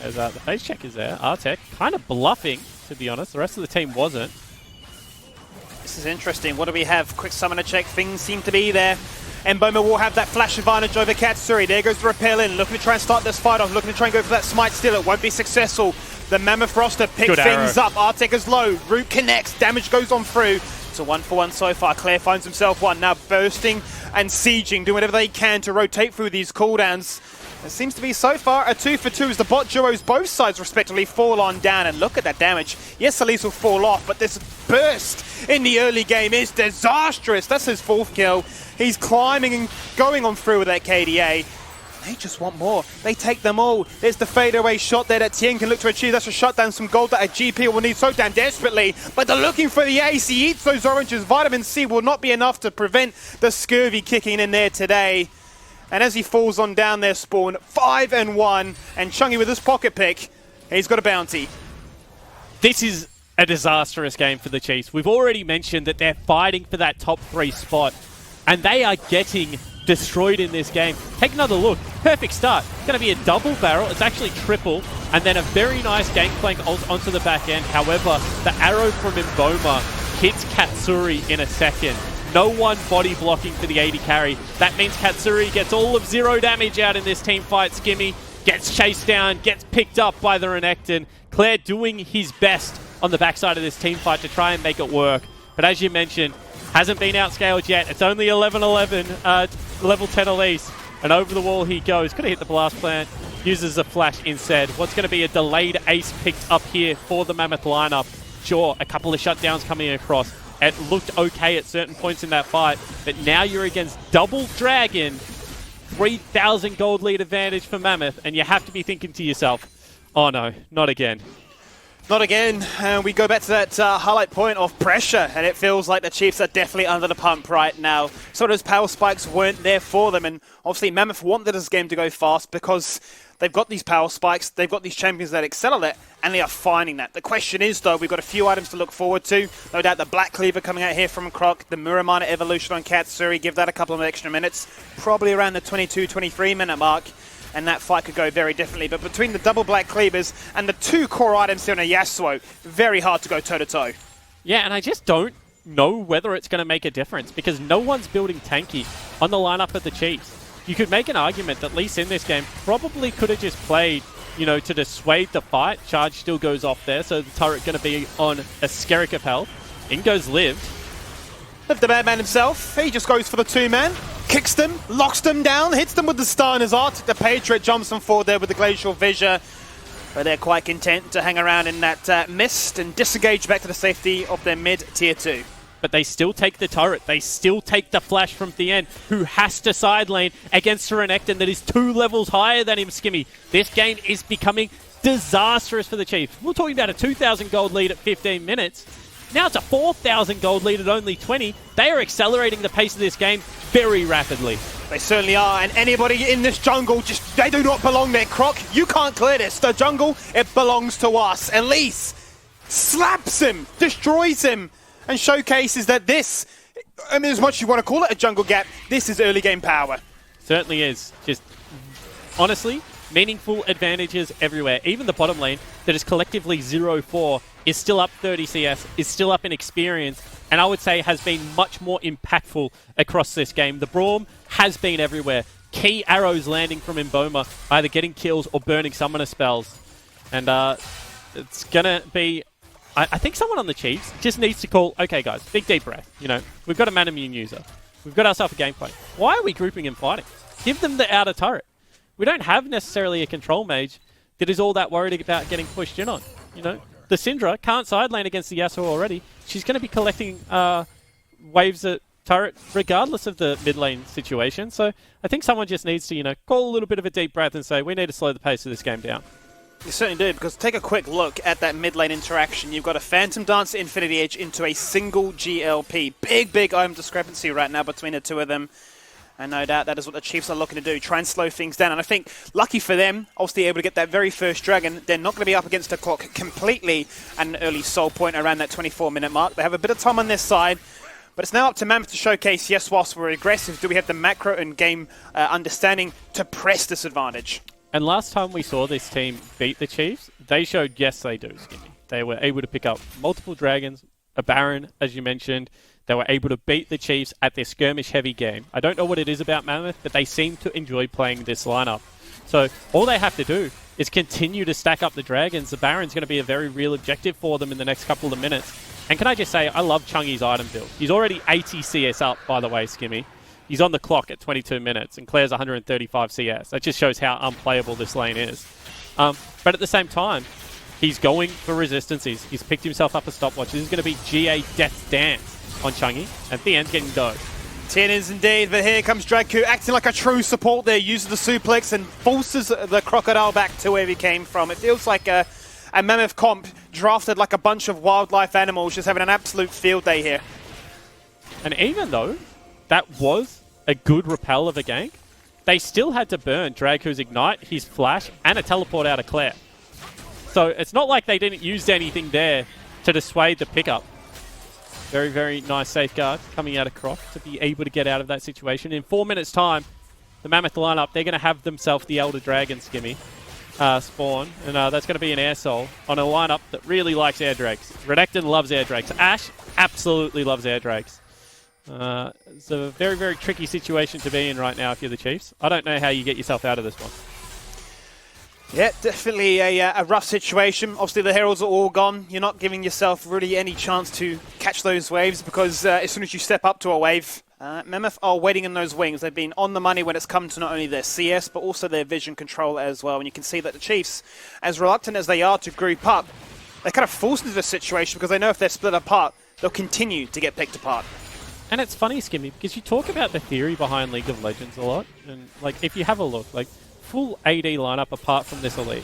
as the face check is there, Artek kind of bluffing, to be honest. The rest of the team wasn't. This is interesting. What do we have? Quick summoner check. Things seem to be there. Mboma will have that flash advantage over Katsuri. There goes the repel in. Looking to try and start this fight off. Looking to try and go for that smite still. It won't be successful. The Mammoth roster pick things up. Artek is low. Root connects. Damage goes on through. It's a 1-for-1 so far. Claire finds himself one. Now bursting and sieging. Doing whatever they can to rotate through these cooldowns. It seems to be so far a 2 for 2 as the bot duos both sides respectively fall on down, and look at that damage. Yes, Elise will fall off, but this burst in the early game is disastrous. That's his 4th kill. He's climbing and going on through with that KDA. They just want more. They take them all. There's the fadeaway shot there that Tien can look to achieve. That's a shut down, some gold that a GP will need so damn desperately. But they're looking for the ace. He eats those oranges. Vitamin C will not be enough to prevent the scurvy kicking in there today. And as he falls on down there, Spawn, 5-1. And Chungy with his pocket pick, he's got a bounty. This is a disastrous game for the Chiefs. We've already mentioned that they're fighting for that top 3 spot. And they are getting destroyed in this game. Take another look. Perfect start. It's going to be a double barrel. It's actually triple. And then a very nice gangplank onto the back end. However, the arrow from Mboma hits Katsuri in a second. No one body blocking for the 80 carry. That means Katsuri gets all of 0 damage out in this team fight. Skimmy gets chased down, gets picked up by the Renekton. Claire doing his best on the backside of this team fight to try and make it work. But as you mentioned, hasn't been outscaled yet. It's only 11-11, level 10 Elise. And over the wall he goes. Going to hit the blast plant. Uses a flash instead. What's going to be a delayed ace picked up here for the Mammoth lineup. Sure, a couple of shutdowns coming across. It looked okay at certain points in that fight. But now you're against double Dragon. 3,000 gold lead advantage for Mammoth. And you have to be thinking to yourself, oh no, not again. Not again. And we go back to that highlight point of pressure, and it feels like the Chiefs are definitely under the pump right now. So those power spikes weren't there for them, and obviously Mammoth wanted this game to go fast because they've got these power spikes, they've got these champions that excel at it, and they are finding that. The question is, though, we've got a few items to look forward to. No doubt the Black Cleaver coming out here from Croc, the Muramana evolution on Katsuri, give that a couple of extra minutes, probably around the 22-23 minute mark. And that fight could go very differently. But between the double Black Cleavers and the 2 core items here on a Yasuo, very hard to go toe-to-toe. Yeah, and I just don't know whether it's going to make a difference because no one's building tanky on the lineup of the Chiefs. You could make an argument that Lee Sin this game probably could have just played, you know, to dissuade the fight. Charge still goes off there, so the turret going to be on a Skerrick of health. In goes Liv. Liv the Madman himself, he just goes for the 2-man. Kicks them, locks them down, hits them with the star in his art. The Patriot jumps them forward there with the Glacial Fissure. But they're quite content to hang around in that mist and disengage back to the safety of their mid tier 2. But they still take the turret. They still take the flash from Thien, who has to side lane against a Renekton that is 2 levels higher than him, Skimmy. This game is becoming disastrous for the Chiefs. We're talking about a 2,000 gold lead at 15 minutes. Now it's a 4,000 gold lead at only 20. They are accelerating the pace of this game very rapidly. They certainly are, and anybody in this jungle, just they do not belong there, Croc. You can't clear this. The jungle, it belongs to us. Elise slaps him, destroys him, and showcases that this, I mean, as much as you want to call it a jungle gap, this is early game power. Certainly is. Just, honestly, meaningful advantages everywhere. Even the bottom lane that is collectively 0-4 is still up 30 CS, is still up in experience, and I would say has been much more impactful across this game. The Braum has been everywhere. Key arrows landing from Mboma, either getting kills or burning summoner spells. And it's going to be... I think someone on the Chiefs just needs to call, okay guys, big deep breath. You know, we've got a man immune user. We've got ourselves a gameplay. Why are we grouping and fighting? Give them the outer turret. We don't have necessarily a control mage that is all that worried about getting pushed in on. You know, the Syndra can't side lane against the Yasuo already. She's going to be collecting waves at turret regardless of the mid lane situation. So I think someone just needs to, you know, call a little bit of a deep breath and say, we need to slow the pace of this game down. You certainly do, because take a quick look at that mid lane interaction. You've got a Phantom Dancer Infinity Edge into a single GLP. Big item discrepancy right now between the two of them. And no doubt that is what the Chiefs are looking to do, try and slow things down. And I think, lucky for them, obviously able to get that very first dragon. They're not going to be up against the clock completely at an early soul point around that 24-minute mark. They have a bit of time on their side. But it's now up to Mammoth to showcase, yes, whilst we're aggressive, do we have the macro and game understanding to press this advantage? And last time we saw this team beat the Chiefs, they showed, yes, they do, Skinny. They were able to pick up multiple dragons, a Baron, as you mentioned. They were able to beat the Chiefs at their skirmish-heavy game. I don't know what it is about Mammoth, but they seem to enjoy playing this lineup. So all they have to do is continue to stack up the dragons. The Baron's going to be a very real objective for them in the next couple of minutes. And can I just say, I love Chungy's item build. He's already 80 CS up, by the way, Skimmy. He's on the clock at 22 minutes, and Claire's 135 CS. That just shows how unplayable this lane is. But at the same time, he's going for resistances. He's picked himself up a stopwatch. This is going to be GA Death Dance on Chungy, and Thean's getting dode. Tien is indeed, but here comes Dragku acting like a true support there, uses the suplex and forces the Crocodile back to where he came from. It feels like a Mammoth comp drafted like a bunch of wildlife animals, just having an absolute field day here. And even though that was a good repel of a gank, they still had to burn Dragku's Ignite, his Flash, and a teleport out of Claire. So it's not like they didn't use anything there to dissuade the pickup. Very, very nice safeguard coming out of Croc to be able to get out of that situation. In 4 minutes' time, the Mammoth lineup, they're going to have themselves the Elder Dragon Skimmy spawn. And that's going to be an Air Soul on a lineup that really likes Air Drakes. Renekton loves Air Drakes. Ashe absolutely loves Air Drakes. It's a very, very tricky situation to be in right now if you're the Chiefs. I don't know how you get yourself out of this one. Yeah, definitely a rough situation. Obviously, the Heralds are all gone. You're not giving yourself really any chance to catch those waves because as soon as you step up to a wave, Mammoth are waiting in those wings. They've been on the money when it's come to not only their CS, but also their vision control as well. And you can see that the Chiefs, as reluctant as they are to group up, they're kind of forced into this situation because they know if they're split apart, they'll continue to get picked apart. And it's funny, Skimmy, because you talk about the theory behind League of Legends a lot. And like, if you have a look, like, full AD lineup apart from this Elise.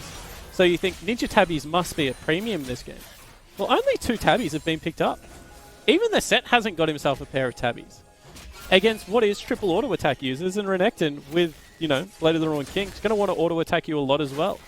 So you think Ninja Tabbies must be at premium this game. Well, only 2 Tabbies have been picked up. Even the set hasn't got himself a pair of Tabbies. Against what is triple auto attack users, and Renekton with, you know, Blade of the Ruined King is going to want to auto attack you a lot as well.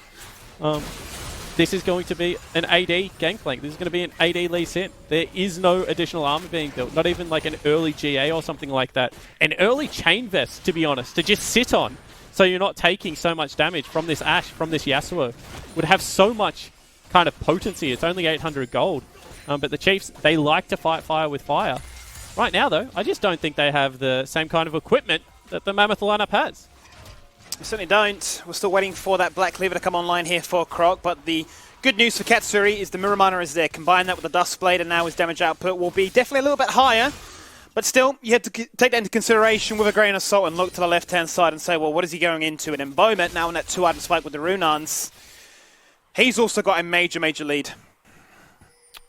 This is going to be an AD Gangplank. This is going to be an AD Lee Sin. There is no additional armor being built. Not even like an early GA or something like that. An early Chain Vest, to be honest, to just sit on. So you're not taking so much damage from this Ashe, from this Yasuo. Would have so much kind of potency. It's only 800 gold. But the Chiefs, they like to fight fire with fire. Right now, though, I just don't think they have the same kind of equipment that the Mammoth lineup has. We certainly don't. We're still waiting for that Black Cleaver to come online here for Croc, but the good news for Katsuri is the Mirror Miner is there. Combine that with the Dust Blade, and now his damage output will be definitely a little bit higher. But still, you have to take that into consideration with a grain of salt and look to the left-hand side and say, well, what is he going into? And Embowment, now on that 2-item spike with the Runans, he's also got a major, major lead.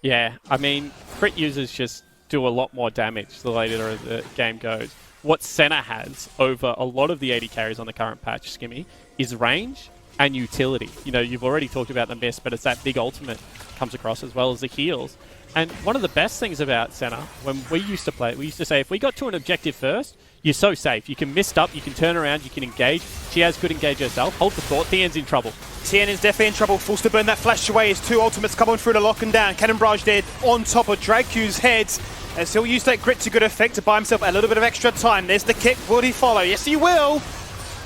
Yeah, I mean, crit users just do a lot more damage the later the game goes. What Senna has over a lot of the AD carries on the current patch, Skimmy, is range and utility. You know, you've already talked about the miss, but it's that big ultimate comes across as well as the heals. And one of the best things about Senna, when we used to play it, we used to say, if we got to an objective first, you're so safe. You can mist up, you can turn around, you can engage. She has good engage herself. Hold the thought. Tien's in trouble. Tien is definitely in trouble. Forced to burn that flash away. His 2 ultimates come on through to lock him down. Cannon Barrage dead on top of Dragku's head. And he'll use that grit to good effect to buy himself a little bit of extra time. There's the kick. Will he follow? Yes, he will.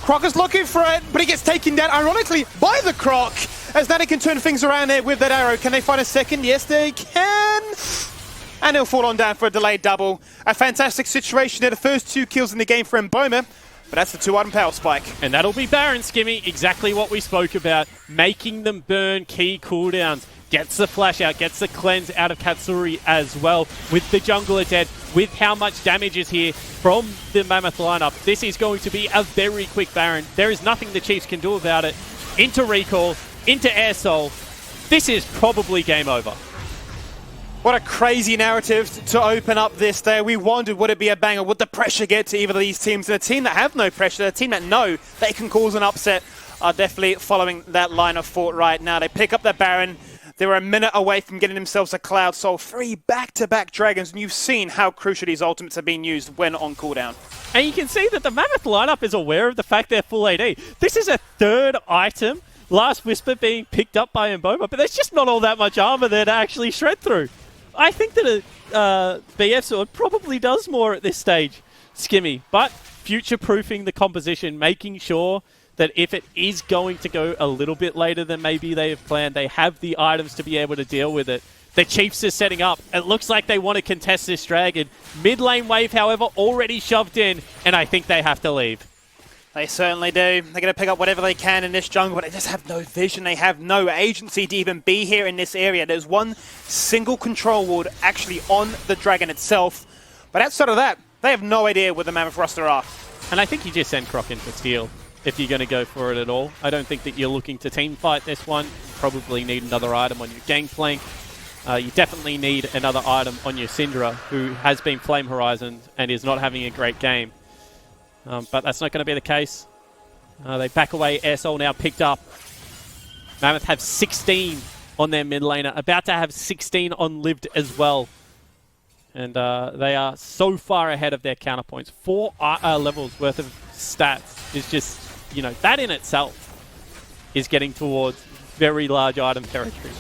Croc is looking for it, but he gets taken down, ironically, by the Croc. As Natty can turn things around there with that arrow. Can they find a second? Yes, they can. And he'll fall on down for a delayed double. A fantastic situation there. The first 2 kills in the game for Mboma. But that's the 2-item power spike. And that'll be Baron, Skimmy. Exactly what we spoke about. Making them burn key cooldowns. Gets the flash out, gets the cleanse out of Katsuri as well. With the jungler dead, with how much damage is here from the Mammoth lineup. This is going to be a very quick Baron. There is nothing the Chiefs can do about it. Into recall, into Air Soul. This is probably game over. What a crazy narrative to open up this day. We wondered, would it be a banger? Would the pressure get to either of these teams? And a team that have no pressure, a team that know they can cause an upset, are definitely following that line of thought right now. They pick up the Baron. They were a minute away from getting themselves a Cloud Soul. 3 back-to-back Dragons, and you've seen how crucial these ultimates have been used when on cooldown. And you can see that the Mammoth lineup is aware of the fact they're full AD. This is a 3rd item, Last Whisper being picked up by Mboma, but there's just not all that much armor there to actually shred through. I think that a BF sword probably does more at this stage, Skimmy, but future-proofing the composition, making sure that if it is going to go a little bit later than maybe they have planned, they have the items to be able to deal with it. The Chiefs are setting up. It looks like they want to contest this dragon. Mid lane wave, however, already shoved in, and I think they have to leave. They certainly do. They're going to pick up whatever they can in this jungle, but they just have no vision. They have no agency to even be here in this area. There's one single control ward actually on the dragon itself. But outside of that, They have no idea what the Mammoth roster are. And I think you just send Croc in for steal if you're going to go for it at all. I don't think that you're looking to team fight this one. You probably need another item on your Gangplank. You definitely need another item on your Syndra, who has been Flame Horizon and is not having a great game. But that's not going to be the case. They back away. Air Soul now picked up. Mammoth have 16 on their mid laner. About to have 16 on Lived as well. And they are so far ahead of their counterpoints. 4 levels worth of stats is just, you know, that in itself is getting towards very large item territory.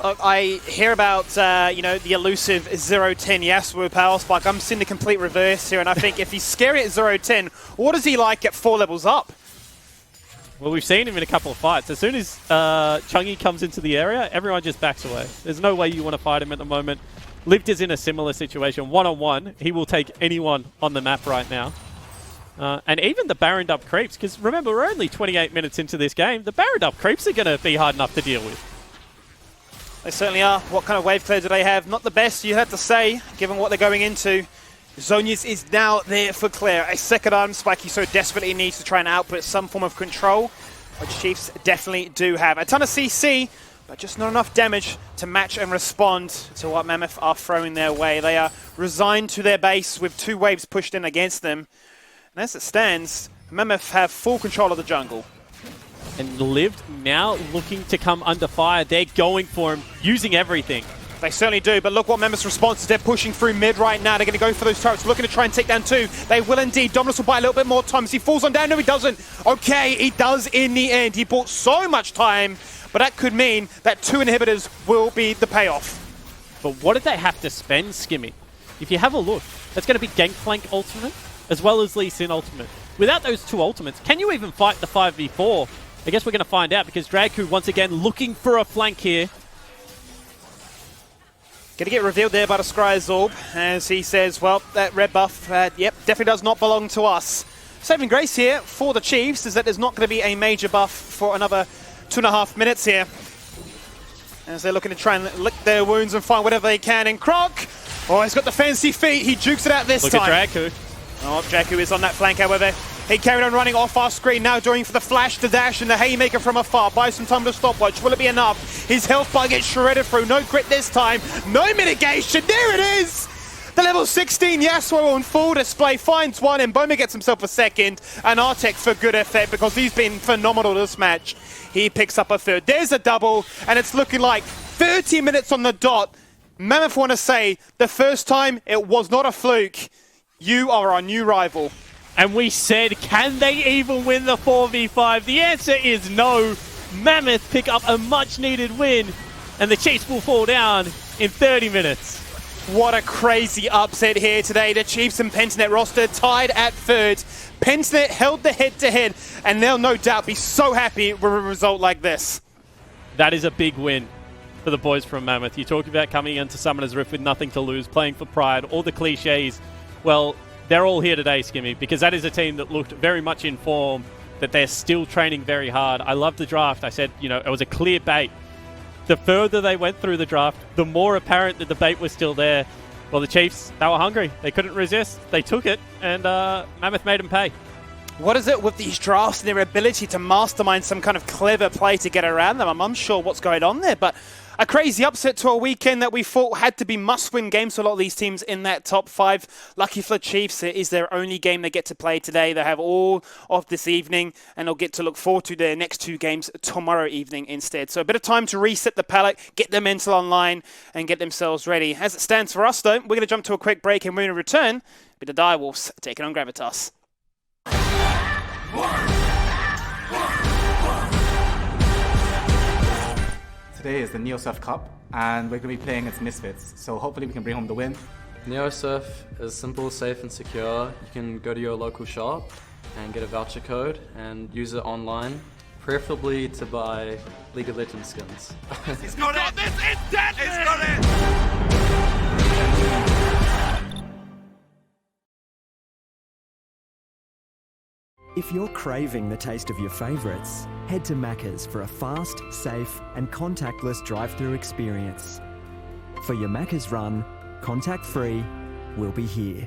I hear about, you know, the elusive 0-10 Yasuo power spike. I'm seeing the complete reverse here, and I think if he's scary at 0-10, what is he like at 4 levels up? Well, we've seen him in a couple of fights. As soon as Chungy comes into the area, everyone just backs away. There's no way you want to fight him at the moment. Lived is in a similar situation. One-on-one, he will take anyone on the map right now. And even the Baron Dub creeps, because remember, we're only 28 minutes into this game. The Baron Dub creeps are going to be hard enough to deal with. They certainly are. What kind of wave clear do they have? Not the best, you have to say, given what they're going into. Zonius is now there for clear. A second item spike he so desperately needs to try and output some form of control, which Chiefs definitely do have. A ton of CC, but just not enough damage to match and respond to what Mammoth are throwing their way. They are resigned to their base with 2 waves pushed in against them. And as it stands, Mammoth have full control of the jungle. And Lived now looking to come under fire. They're going for him, using everything. They certainly do, but look what Mammoth's response is. They're pushing through mid right now. They're going to go for those turrets, looking to try and take down 2. They will indeed. Dominus will buy a little bit more time as he falls on down. No, he doesn't. Okay, he does in the end. He bought so much time, but that could mean that 2 inhibitors will be the payoff. But what did they have to spend, Skimmy? If you have a look, that's going to be Gangplank ultimate, as well as Lee Sin ultimate. Without those 2 ultimates, can you even fight the 5v4? I guess we're going to find out, because Dragku, once again, looking for a flank here. Going to get revealed there by the Scry's Orb, as he says, well, that red buff, yep, definitely does not belong to us. Saving grace here for the Chiefs is that there's not going to be a major buff for another 2.5 minutes here, as they're looking to try and lick their wounds and find whatever they can. And Croc, oh, he's got the fancy feet. He jukes it out this time. Look at Dragku. Oh, Dragku is on that flank, however. He carried on running off our screen, now going for the flash, the dash, and the haymaker from afar. Buys some time to stopwatch. Will it be enough? His health bar gets shredded through. No crit this time. No mitigation. There it is! The level 16 Yasuo on full display finds one, and Boma gets himself a second. And Artek for good effect, because he's been phenomenal this match. He picks up a third. There's a double, and it's looking like 30 minutes on the dot. Mammoth want to say, the first time, it was not a fluke. You are our new rival. And we said, can they even win the 4v5? The answer is no. Mammoth pick up a much-needed win, and the Chiefs will fall down in 30 minutes. What a crazy upset here today. The Chiefs and Pentanet roster tied at third. Pentanet held the head-to-head, and they'll no doubt be so happy with a result like this. That is a big win for the boys from Mammoth. You talk about coming into Summoner's Rift with nothing to lose, playing for pride, all the cliches. Well, they're all here today, Skimmy, because that is a team that looked very much in form, that they're still training very hard. I love the draft. I said, you know, it was a clear bait. The further they went through the draft, the more apparent that the bait was still there. Well, the Chiefs, they were hungry. They couldn't resist. They took it, and Mammoth made them pay. What is it with these drafts and their ability to mastermind some kind of clever play to get around them? I'm unsure what's going on there, but a crazy upset to a weekend that we thought had to be must-win games for a lot of these teams in that top 5. Lucky for the Chiefs, it is their only game they get to play today. They have all of this evening, and they'll get to look forward to their next 2 games tomorrow evening instead. So a bit of time to reset the palette, get their mental online, and get themselves ready. As it stands for us, though, we're going to jump to a quick break, and we're going to return with the Direwolves taking on Gravitas. Today is the NeoSurf Cup, and we're going to be playing against Misfits, so hopefully we can bring home the win. NeoSurf is simple, safe and secure. You can go to your local shop and get a voucher code and use it online, preferably to buy League of Legends skins. He's got it! This is deadly! He's got it! If you're craving the taste of your favourites, head to Macca's for a fast, safe and contactless drive-through experience. For your Macca's run, contact-free, we'll be here.